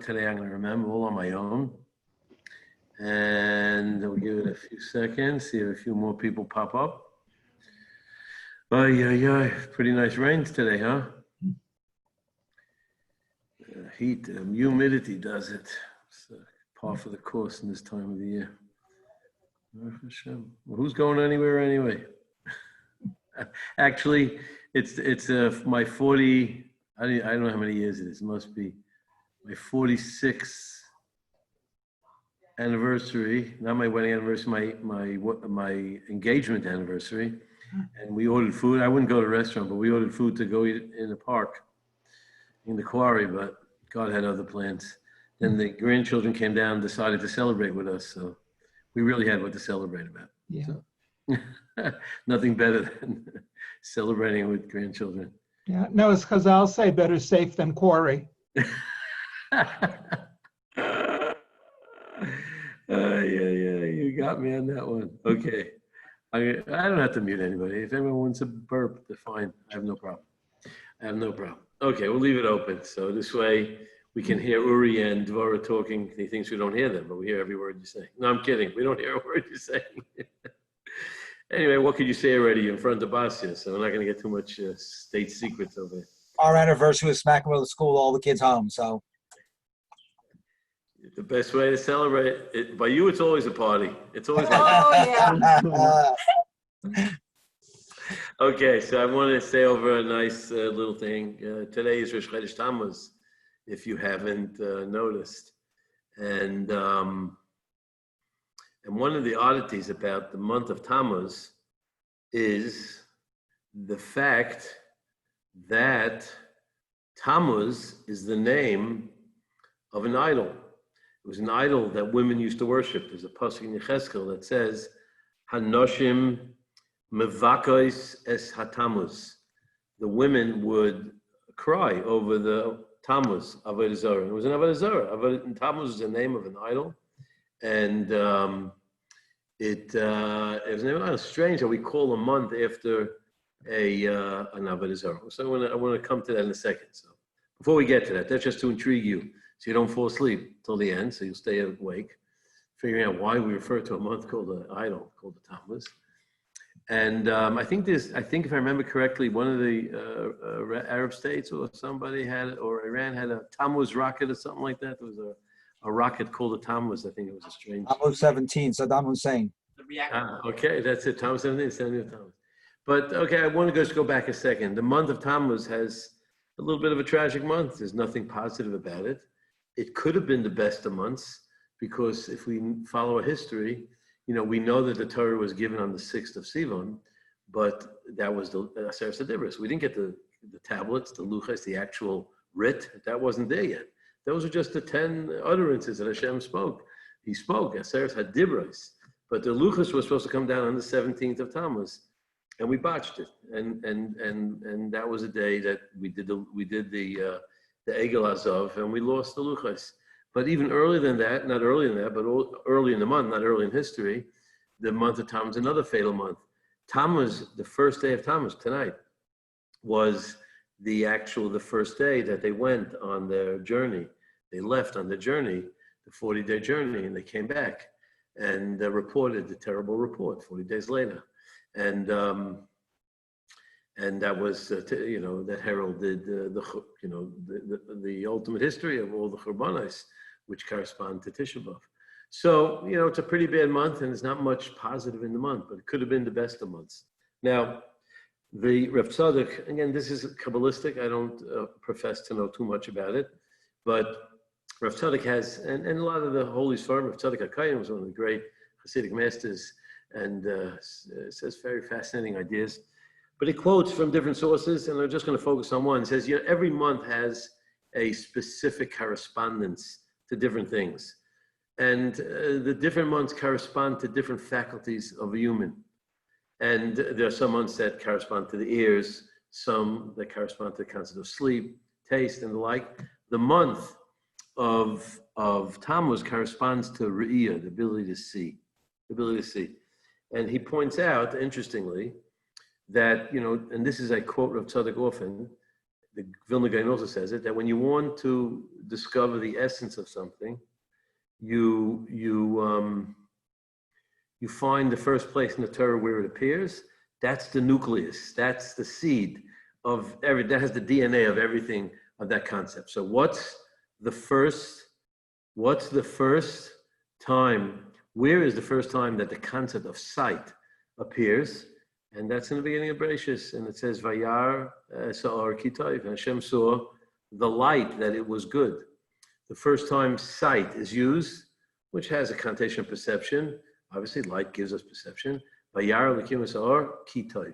Today I'm going to remember all on my own. And we'll give it a few seconds, see if a few more people pop up. Oh, yeah. Pretty nice rains today, huh? Heat, humidity does it. It's par for the course in this time of the year. Well, who's going anywhere anyway? Actually, it's my 40. I don't know how many years it is. It must be my 46th anniversary, not my wedding anniversary, my engagement anniversary. And we ordered food. I wouldn't go to a restaurant, but we ordered food to go eat in the park, in the quarry, but God had other plans. Then the grandchildren came down and decided to celebrate with us. So we really had what to celebrate about. Yeah. So, nothing better than celebrating with grandchildren. Yeah. No, it's because I'll say better safe than quarry. Yeah, you got me on that one. Okay. I don't have to mute anybody. If anyone wants to burp, they're fine. I have no problem. Okay, we'll leave it open. So this way we can hear Uri and Dvar talking. He thinks we don't hear them, but we hear every word you say. No, I'm kidding. We don't hear a word you're saying. Anyway, what could you say already in front of Basia? So we're not going to get too much state secrets over here. Our anniversary was smack in the middle of the school, all the kids home, so. The best way to celebrate it, by you, it's always a party. It's always like Oh, yeah. Okay, so I want to say over a nice little thing. Today is Rosh Chodesh Tammuz, if you haven't noticed. And one of the oddities about the month of Tammuz is the fact that Tammuz is the name of an idol. It was an idol that women used to worship. There's a pasuk in Yechezkel that says, Hanoshim mevakos es hatamuz. The women would cry over the Tammuz, Avodah Zarah. It was an Avodah Zarah. Tammuz is the name of an idol. And it was an idol. Strange that we call a month after an Avodah Zarah. So I want to come to that in a second. So before we get to that, that's just to intrigue you, so you don't fall asleep till the end, so you'll stay awake, figuring out why we refer to a month called an idol, called the Tammuz. And I think if I remember correctly, one of the Arab states or somebody had, or Iran had a Tammuz rocket or something like that. There was a rocket called a Tammuz. I think it was a strange. Tammuz 17, Saddam Hussein. Okay, that's it. Tammuz 17, 17 Tammuz. But okay, I want to just go back a second. The month of Tammuz has a little bit of a tragic month. There's nothing positive about it. It could have been the best of months, because if we follow a history, we know that the Torah was given on the 6th of Sivan, but that was the Aseret Sedibros. We didn't get the tablets, the luchas, the actual writ. That wasn't there yet. Those are just the 10 utterances that Hashem spoke. He spoke, Aseret Hadibros. But the luchas was supposed to come down on the 17th of Tammuz, and we botched it. And that was a day that we did the Egel Azov, and we lost the luchas. But even earlier than that, not earlier than that, but early in the month, not early in history, the month of Tammuz, another fatal month. Tammuz, the first day of Tammuz, tonight, was the first day that they went on their journey. They left on the journey, the 40-day journey, and they came back and reported the terrible report 40 days later. And that was, that heralded the ultimate history of all the Churbanos, which correspond to Tisha B'Av. So, it's a pretty bad month, and there's not much positive in the month, but it could have been the best of months. Now, the Rav Tzadok, again, this is Kabbalistic. I don't profess to know too much about it, but Rav Tzadok has, and a lot of the holy Sfarim, Rav Tzadok HaKayin was one of the great Hasidic masters, and says very fascinating ideas. But he quotes from different sources, and I'm just going to focus on one. It says, every month has a specific correspondence to different things. And the different months correspond to different faculties of a human. And there are some months that correspond to the ears, some that correspond to the concept of sleep, taste, and the like. The month of Tammuz corresponds to Re'iyah, the ability to see. And he points out, interestingly, that, and this is, I quote Rav Tzadok often, the Vilna Gaon also says it, that when you want to discover the essence of something, you find the first place in the Torah where it appears. That's the nucleus. That's the seed of that has the DNA of everything of that concept. So what's the first time, where is the first time that the concept of sight appears? And that's in the beginning of Bereshis, and it says, Vayar Sa'ar Kitayv, and Hashem saw the light, that it was good. The first time sight is used, which has a connotation of perception. Obviously, light gives us perception. Vayar Elokim Sa'ar Kitayv.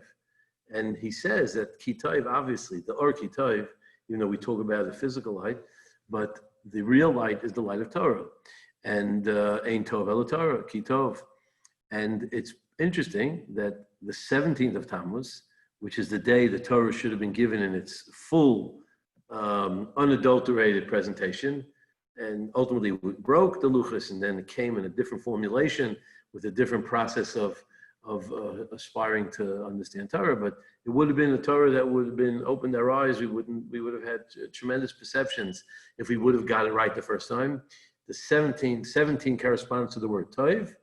And he says that Kitayv, obviously, the Or Kitayv, even though we talk about the physical light, but the real light is the light of Torah. And Ein Tov Elo Torah, Kitov. And it's interesting that the 17th of Tammuz, which is the day the Torah should have been given in its full, unadulterated presentation, and ultimately we broke the luchos, and then it came in a different formulation with a different process of aspiring to understand Torah. But it would have been a Torah that would have been opened our eyes. We would have had tremendous perceptions if we would have got it right the first time. The 17 corresponds to the word Toiv.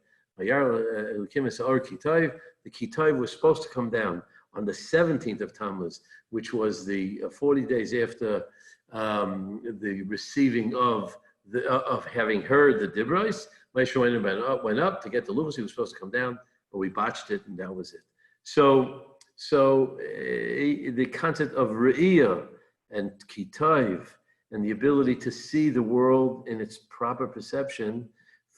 The Kitayv was supposed to come down on the 17th of Tammuz, which was the 40 days after the receiving of having heard the Dibros. Moshe went up to get the luchos. He was supposed to come down, but we botched it, and that was it. So the concept of Re'iyah and Kitayv and the ability to see the world in its proper perception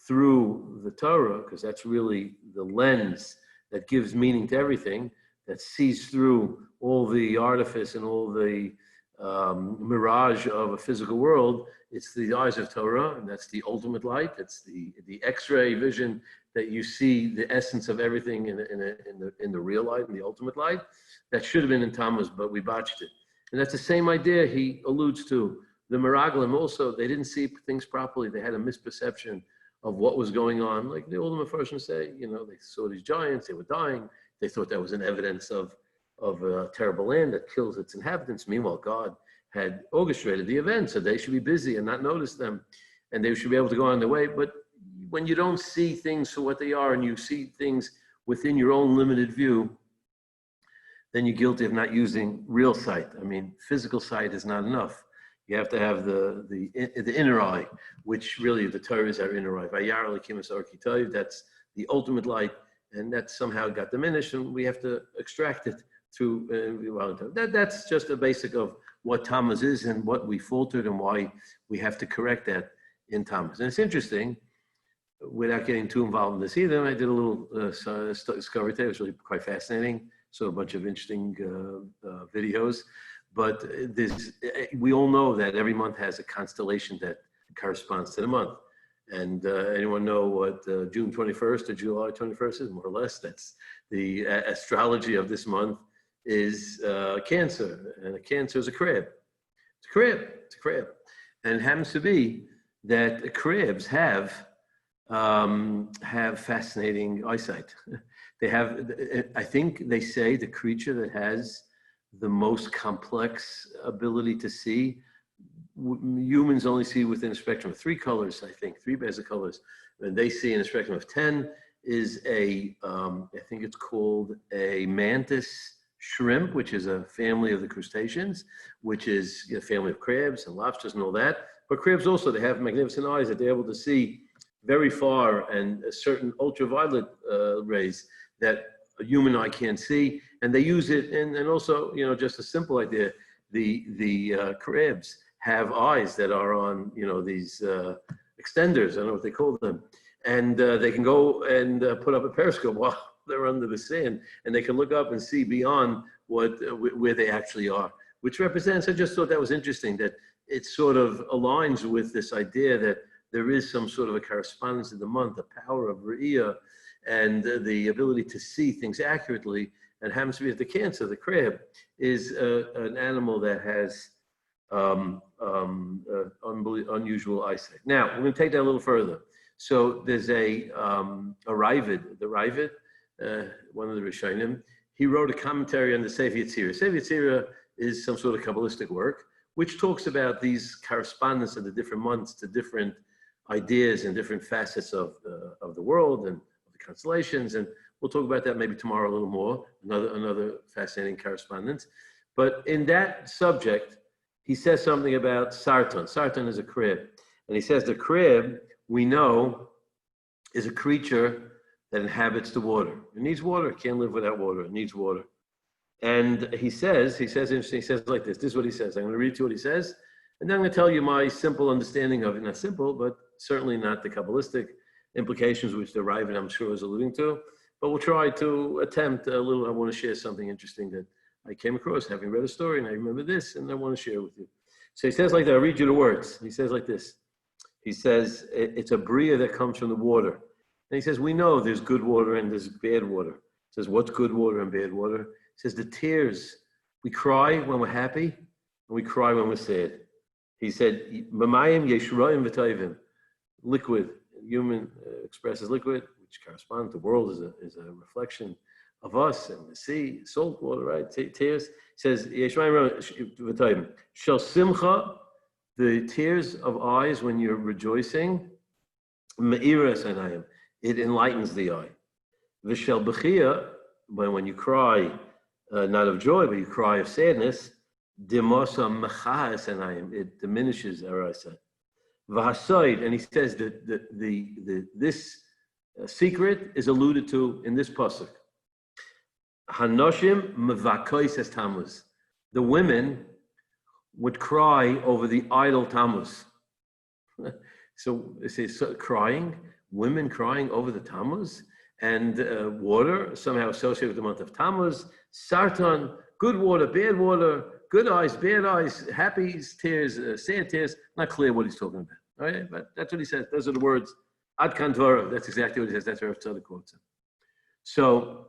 through the Torah, because that's really the lens that gives meaning to everything, that sees through all the artifice and all the mirage of a physical world. It's the eyes of Torah, and that's the ultimate light. It's the X-ray vision that you see the essence of everything in the real light and the ultimate light. That should have been in Tammuz, but we botched it. And that's the same idea he alludes to. The Meraglim also, they didn't see things properly. They had a misperception of what was going on. Like the old Mepharshim say, they saw these giants, they were dying. They thought that was an evidence of a terrible land that kills its inhabitants. Meanwhile, God had orchestrated the event, so they should be busy and not notice them, and they should be able to go on their way. But when you don't see things for what they are, and you see things within your own limited view, then you're guilty of not using real sight. I mean, physical sight is not enough. You have to have the inner eye, which really the Torah is our inner eye. Vayar Elokim Sa'ar Kitayv, that's the ultimate light, and that somehow got diminished, and we have to extract it through. That's just a basic of what Tammuz is and what we faltered and why we have to correct that in Tammuz. And it's interesting, without getting too involved in this either, I did a little discovery today. It was really quite fascinating. So a bunch of interesting videos. But we all know that every month has a constellation that corresponds to the month. And anyone know what June 21st or July 21st is? More or less, that's the astrology of this month is Cancer. And a Cancer is a crab. It's a crab. It's a crab. And it happens to be that crabs have fascinating eyesight. They have, I think they say, the creature that has the most complex ability to see. Humans only see within a spectrum of 3 colors, I think, 3 basic colors. And they see in a spectrum of 10 is I think it's called a mantis shrimp, which is a family of the crustaceans, which is a family of crabs and lobsters and all that. But crabs also, they have magnificent eyes that they're able to see very far, and a certain ultraviolet rays that a human eye can't see. And they use it, and also, just a simple idea, the crabs have eyes that are on, these extenders, I don't know what they call them. And they can go and put up a periscope while they're under the sand, and they can look up and see beyond where they actually are, which represents, I just thought that was interesting, that it sort of aligns with this idea that there is some sort of a correspondence in the month, the power of Re'iyah, and the ability to see things accurately. And happens to be that the Cancer, the crab, is an animal that has unusual eyesight. Now, we're going to take that a little further. So there's a Ravid, the Ravid, one of the Rishonim, he wrote a commentary on the Sefer Yetzirah. Sefer Yetzirah is some sort of Kabbalistic work, which talks about these correspondence of the different months to different ideas and different facets of the world and of the constellations. And we'll talk about that maybe tomorrow a little more, another fascinating correspondence. But in that subject, he says something about Sarton. Sarton is a crib. And he says the crib, we know, is a creature that inhabits the water. It needs water. It can't live without water. It needs water. And he says like this. This is what he says. I'm going to read to you what he says. And then I'm going to tell you my simple understanding of it. Not simple, but certainly not the Kabbalistic implications which the Rabbi, I'm sure, is alluding to. But we'll try to attempt a little. I want to share something interesting that I came across having read a story, and I remember this, and I want to share with you. So he says like that. I'll read you the words. He says like this. He says, it's a bria that comes from the water. And he says, we know there's good water and there's bad water. He says, what's good water and bad water? He says, the tears. We cry when we're happy, and we cry when we're sad. He said, Mamayim yeshraim v'tayvim. Liquid, human expresses liquid, which corresponds, the world is a reflection of us, and the sea, salt water, right? Tears. He says, yeshraim v'tayvim. Shel simcha, the tears of eyes when you're rejoicing, me'iras anayim, it enlightens the eye. V'shel b'chia, when you cry, not of joy, but you cry of sadness, dimosa mechas anayim, it diminishes our eyesight. V'hasoid, and he says that this secret is alluded to in this pasuk. Hanoshim mevakois es Tammuz. The women would cry over the idol Tammuz. So it says crying, women crying over the Tammuz, and water somehow associated with the month of Tammuz. Sarton, good water, bad water, good eyes, bad eyes, happy tears, sad tears. Not clear what he's talking about. All right, but that's what he says. Those are the words. Ad kan Dvar. That's exactly what he says. That's where Tzaddik quotes him. So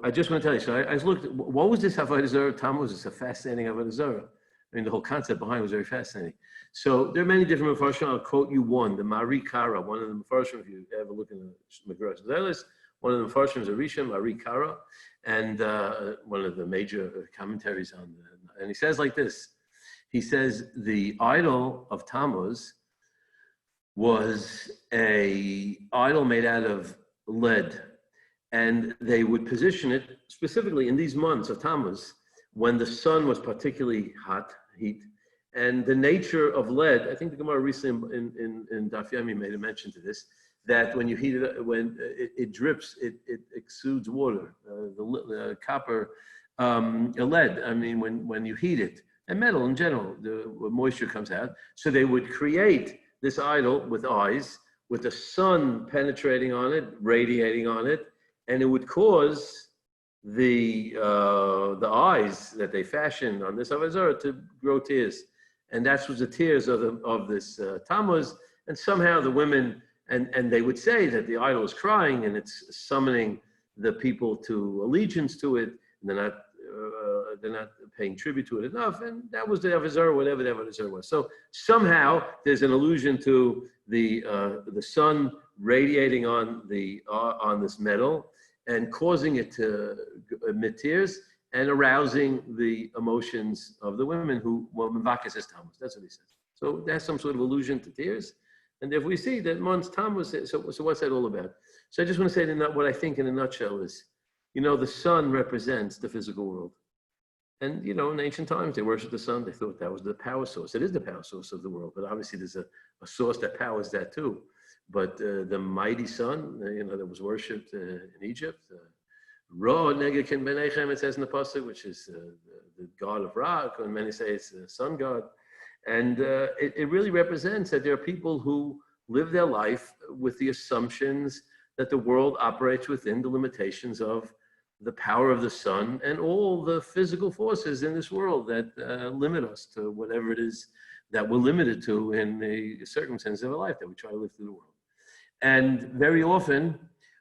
I just want to tell you. So I looked. What was this Avodah Zarah Tammuz? It's a fascinating Avodah Zarah. I mean, the whole concept behind it was very fascinating. So there are many different Mefarshim. I'll quote you one. The Mari Kara, one of the Mefarshim. If you ever look in the Medrash Zelis, one of the Mefarshim is Arisha, Mari Kara, and one of the major commentaries on the. And he says like this. He says the idol of Tammuz was a idol made out of lead, and they would position it specifically in these months of Tammuz when the sun was particularly heat, and the nature of lead. I think the Gemara recently in Daf Yomi made a mention to this, that when you heat it, when it drips, it exudes water. The copper, lead. I mean, when you heat it. And metal in general, the moisture comes out. So they would create this idol with eyes, with the sun penetrating on it, radiating on it, and it would cause the eyes that they fashioned on this Avodah Zarah to grow tears. And that was the tears of this Tammuz. And somehow the women, and they would say that the idol is crying and it's summoning the people to allegiance to it, and they're not paying tribute to it enough, and that was the Avodah Zarah, whatever the Avodah Zarah was. So somehow there's an allusion to the sun radiating on this metal and causing it to emit tears and arousing the emotions of the women who, well, Mavakas is Tammuz. That's what he says. So that's some sort of allusion to tears. And if we see that month's Tammuz, so what's that all about? So I just want to say that what I think in a nutshell is, the sun represents the physical world. And, in ancient times, they worshiped the sun. They thought that was the power source. It is the power source of the world. But obviously, there's a source that powers that too. But the mighty sun, that was worshipped in Egypt, Ra Negekin Benechem, it says in the Pasuk, which is the god of Ra, and many say it's the sun god. And it really represents that there are people who live their life with the assumptions that the world operates within the limitations of the power of the sun and all the physical forces in this world that limit us to whatever it is that we're limited to in the circumstances of our life that we try to live through the world. And very often,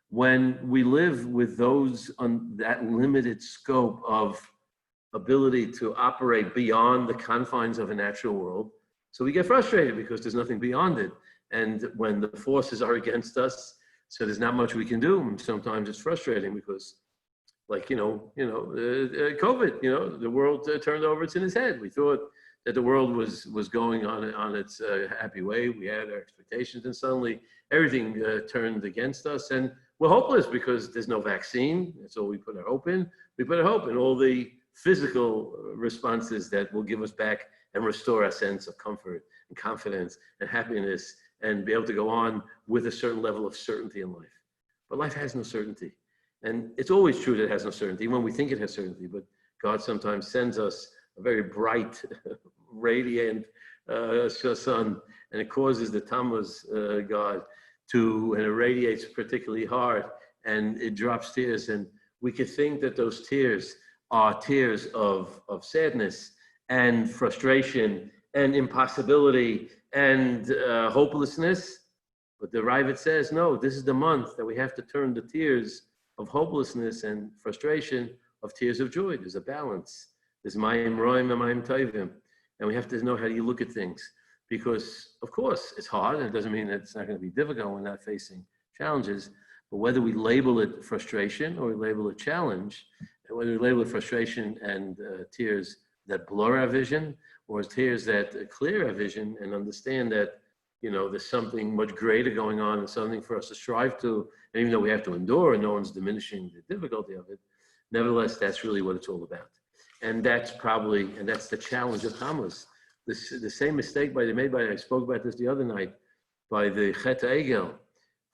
when we live with those on that limited scope of ability to operate beyond the confines of a natural world, so we get frustrated because there's nothing beyond it. And when the forces are against us, so there's not much we can do. And sometimes it's frustrating because like, COVID, the world turned over its in his head. We thought that the world was going on its happy way. We had our expectations, and suddenly everything turned against us, and we're hopeless because there's no vaccine. That's all we put our hope in. We put our hope in all the physical responses that will give us back and restore our sense of comfort and confidence and happiness and be able to go on with a certain level of certainty in life. But life has no certainty. And it's always true that it has no certainty when we think it has certainty, but God sometimes sends us a very bright, radiant sun, and it causes the Tammuz God and it radiates particularly hard, and it drops tears, and we could think that those tears are tears of sadness and frustration and impossibility and hopelessness. But the Ravid says, no, this is the month that we have to turn the tears of hopelessness and frustration of tears of joy. There's a balance. There's mayim roim and mayim tovim. And we have to know how you look at things. Because, of course, it's hard, and it doesn't mean that it's not going to be difficult when we're not facing challenges. But whether we label it frustration or we label it challenge, and whether we label it frustration and tears that blur our vision, or tears that clear our vision and understand that, there's something much greater going on and something for us to strive to, and even though we have to endure and no one's diminishing the difficulty of it, nevertheless, that's really what it's all about. And that's the challenge of Tammuz. The same mistake I spoke about this the other night, by the Chet Egel.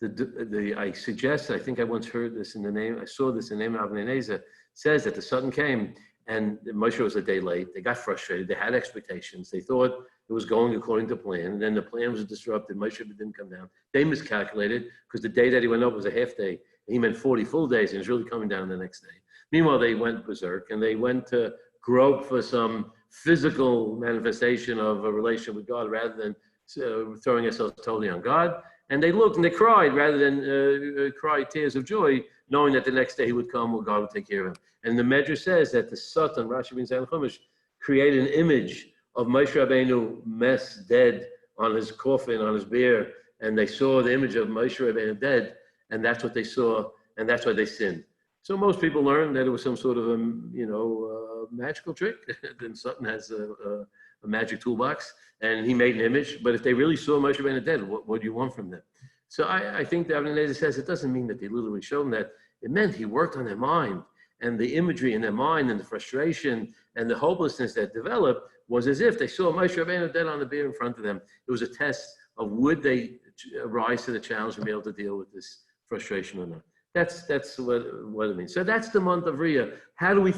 I think I once heard this I saw this in the name of Avnei Nezer, says that the Satan came and Moshe was a day late. They got frustrated. They had expectations. They thought it was going according to plan. And then the plan was disrupted. Moshe didn't come down. They miscalculated because the day that he went up was a half day. He meant 40 full days, and he was really coming down the next day. Meanwhile, they went berserk and they went to grope for some physical manifestation of a relationship with God rather than throwing ourselves totally on God. And they looked and they cried rather than cry tears of joy, knowing that the next day he would come or God would take care of him. And the Medrash says that the Satan, Rashi bin Zayin Chumash, created an image of Moshe Rabbeinu dead on his coffin, on his bier, and they saw the image of Moshe Rabbeinu dead, and that's what they saw, and that's why they sinned. So most people learn that it was some sort of a magical trick. Then Satan has a magic toolbox, and he made an image. But if they really saw Moshe Rabbeinu dead, what do you want from them? So I think the Avnei Nezer says it doesn't mean that they literally showed them that. It meant he worked on their mind, and the imagery in their mind, and the frustration, and the hopelessness that developed was as if they saw Moshe Rabbeinu dead on the bier in front of them. It was a test of would they rise to the challenge and be able to deal with this frustration or not. That's what it means. So that's the month of Riyah. How do we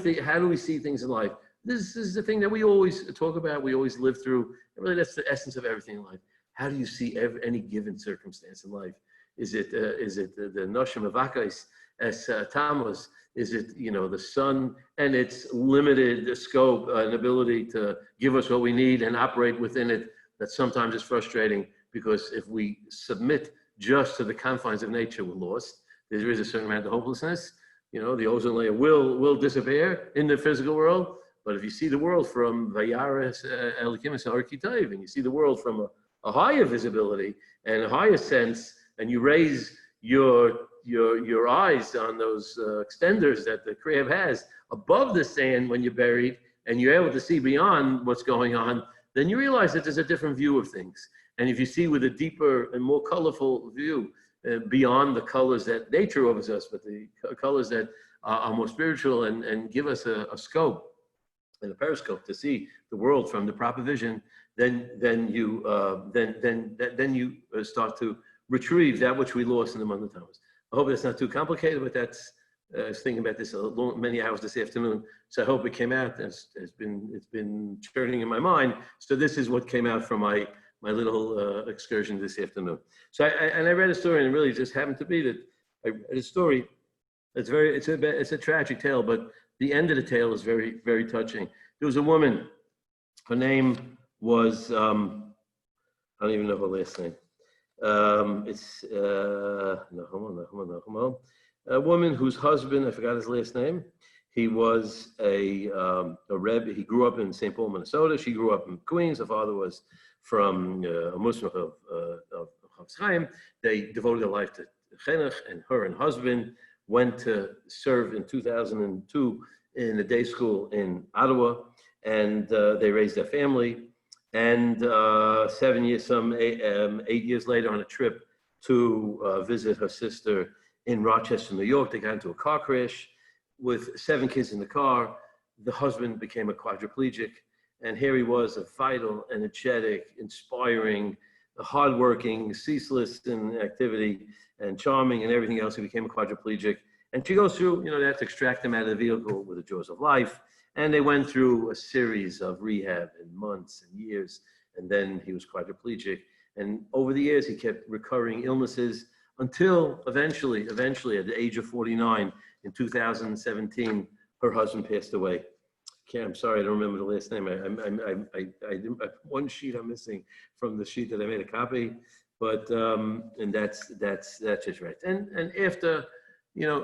see things in life? This is the thing that we always talk about, we always live through. And really, that's the essence of everything in life. How do you see any given circumstance in life? Is it the Noshim Avakais as Tammuz? Is it the sun and its limited scope and ability to give us what we need and operate within it? That sometimes is frustrating because if we submit just to the confines of nature, we're lost. There is a certain amount of hopelessness. The ozone layer will disappear in the physical world. But if you see the world from Vayaris Elikim Arkitayv, and you see the world from a higher visibility and a higher sense, and you raise your eyes on those extenders that the Kriyav has above the sand when you're buried, and you're able to see beyond what's going on, then you realize that there's a different view of things. And if you see with a deeper and more colorful view, beyond the colors that nature offers us, but the colors that are more spiritual and give us a scope and a periscope to see the world from the proper vision, then you start to retrieve that which we lost in the month of Tammuz. I hope that's not too complicated, but I was thinking about this many hours this afternoon, so I hope it came out. It's been churning in my mind. So this is what came out from my little excursion this afternoon. So I read a story, and it really just happened to be that I read a story. It's a tragic tale, but the end of the tale is very, very touching. There was a woman. Her name was I don't even know her last name. A woman whose husband, I forgot his last name. He was a Rebbe. He grew up in St. Paul, Minnesota. She grew up in Queens. Her father was from a Muslim of Chaim. They devoted their life to Chinuch, and her and husband went to serve in 2002 in a day school in Ottawa, and they raised their family. And 8 years later, on a trip to visit her sister in Rochester, New York, they got into a car crash with 7 kids in the car. The husband became a quadriplegic, and here he was, a vital, energetic, inspiring, hardworking, ceaseless in activity, and charming, and everything else. He became a quadriplegic, and she goes through, they have to extract him out of the vehicle with the jaws of life, and they went through a series of rehab and months and years, and then he was quadriplegic, and over the years he kept recurring illnesses until eventually, at the age of 49, in 2017, her husband passed away. Okay, I'm sorry, I don't remember the last name. I didn't, one sheet I'm missing from the sheet that I made a copy, but and that's just right. And after,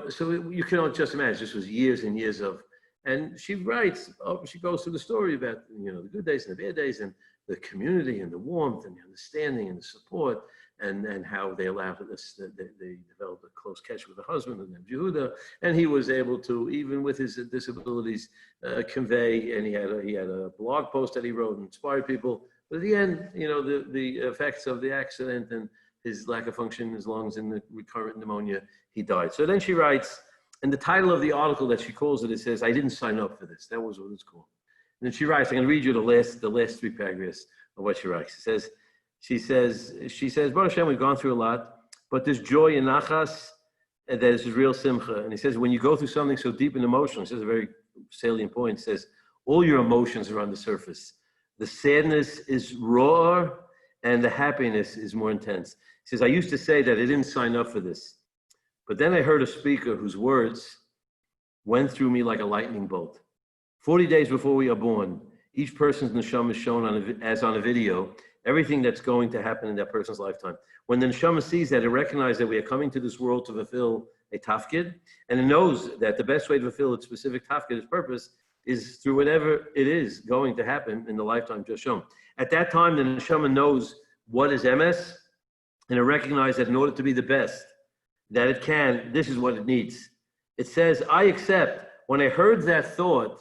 so you can just imagine, this was years and years of, and she writes, she goes through the story about, the good days and the bad days, and the community and the warmth and the understanding and the support, and how they allowed this, they developed a close catch with the husband and Yehuda, and he was able to, even with his disabilities, convey, and he had a blog post that he wrote and inspired people. But at the end, the effects of the accident and his lack of function in his lungs and the recurrent pneumonia, he died. So then she writes, and the title of the article that she calls it says, "I didn't sign up for this." That was what it's called. And then she writes, I'm going to read you the last 3 paragraphs of what she writes. She says, Baruch Hashem, we've gone through a lot, but there's joy in nachas, and that is real simcha. And he says, when you go through something so deep and emotional, he says a very salient point, he says, all your emotions are on the surface. The sadness is raw, and the happiness is more intense. He says, I used to say that I didn't sign up for this, but then I heard a speaker whose words went through me like a lightning bolt. 40 days before we are born, each person's neshama is shown as on a video, everything that's going to happen in that person's lifetime. When the neshama sees that, it recognizes that we are coming to this world to fulfill a tafkid, and it knows that the best way to fulfill its specific tafkid, its purpose, is through whatever it is going to happen in the lifetime just shown. At that time, the neshama knows what is MS, and it recognizes that in order to be the best that it can, this is what it needs. It says, I accept. When I heard that thought,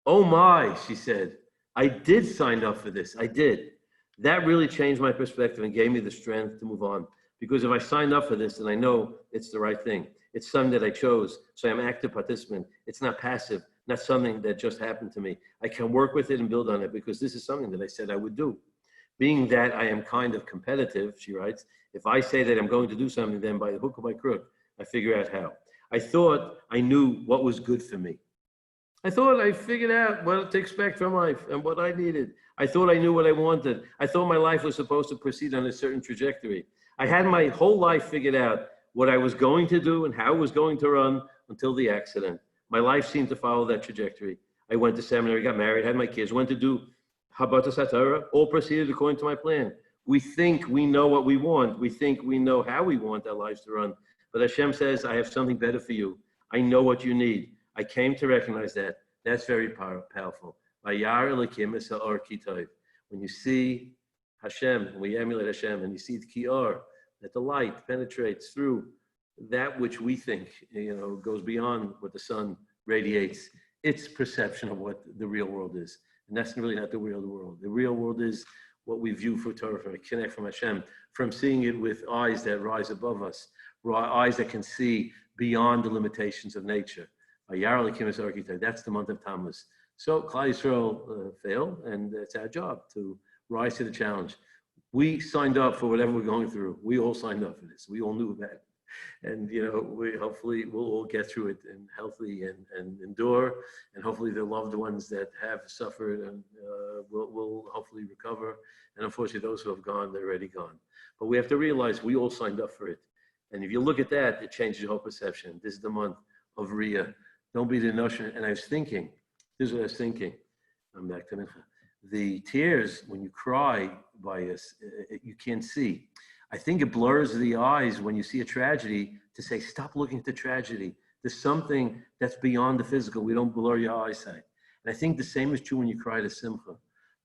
oh my, she said, I did sign up for this. I did. That really changed my perspective and gave me the strength to move on. Because if I signed up for this, then I know it's the right thing. It's something that I chose, so I'm an active participant. It's not passive, not something that just happened to me. I can work with it and build on it because this is something that I said I would do. Being that I am kind of competitive, she writes, if I say that I'm going to do something, then by the hook or by crook, I figure out how. I thought I knew what was good for me. I thought I figured out what to expect from life and what I needed. I thought I knew what I wanted. I thought my life was supposed to proceed on a certain trajectory. I had my whole life figured out what I was going to do and how it was going to run until the accident. My life seemed to follow that trajectory. I went to seminary, got married, had my kids, went to do Habata Satara, all proceeded according to my plan. We think we know what we want. We think we know how we want our lives to run. But Hashem says, I have something better for you. I know what you need. I came to recognize that. That's very powerful. When you see Hashem, when we emulate Hashem, and you see the Kiyar, that the light penetrates through that which we think, goes beyond what the sun radiates, its perception of what the real world is. And that's really not the real world. The real world is what we view for Torah, from a connect from Hashem, from seeing it with eyes that rise above us, eyes that can see beyond the limitations of nature. That's the month of Tammuz. So Klal Yisrael failed, and it's our job to rise to the challenge. We signed up for whatever we're going through. We all signed up for this. We all knew that. And, we hopefully will all get through it and healthy and endure. And hopefully the loved ones that have suffered and will hopefully recover. And unfortunately, those who have gone, they're already gone. But we have to realize we all signed up for it. And if you look at that, it changes your whole perception. This is the month of Riyah. Don't be the notion. And I was thinking, this is what I was thinking. I'm back to Mincha. The tears, when you cry by us, you can't see. I think it blurs the eyes when you see a tragedy to say, stop looking at the tragedy. There's something that's beyond the physical. We don't blur your eyesight. And I think the same is true when you cry to Simcha.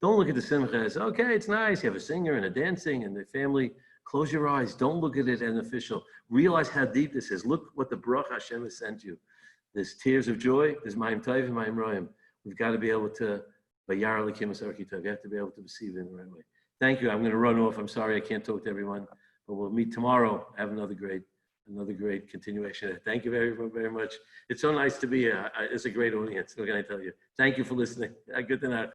Don't look at the Simcha as, okay, it's nice. You have a singer and a dancing and the family. Close your eyes. Don't look at it as official. Realize how deep this is. Look what the Baruch Hashem has sent you. There's tears of joy. There's Mayim Tov and Mayim Royim. We've got to be able to, you have to be able to receive it in the right way. Thank you. I'm going to run off. I'm sorry I can't talk to everyone, but we'll meet tomorrow. Have another great continuation. Thank you very, very much. It's so nice to be here. It's a great audience. What can I tell you? Thank you for listening. Good to know.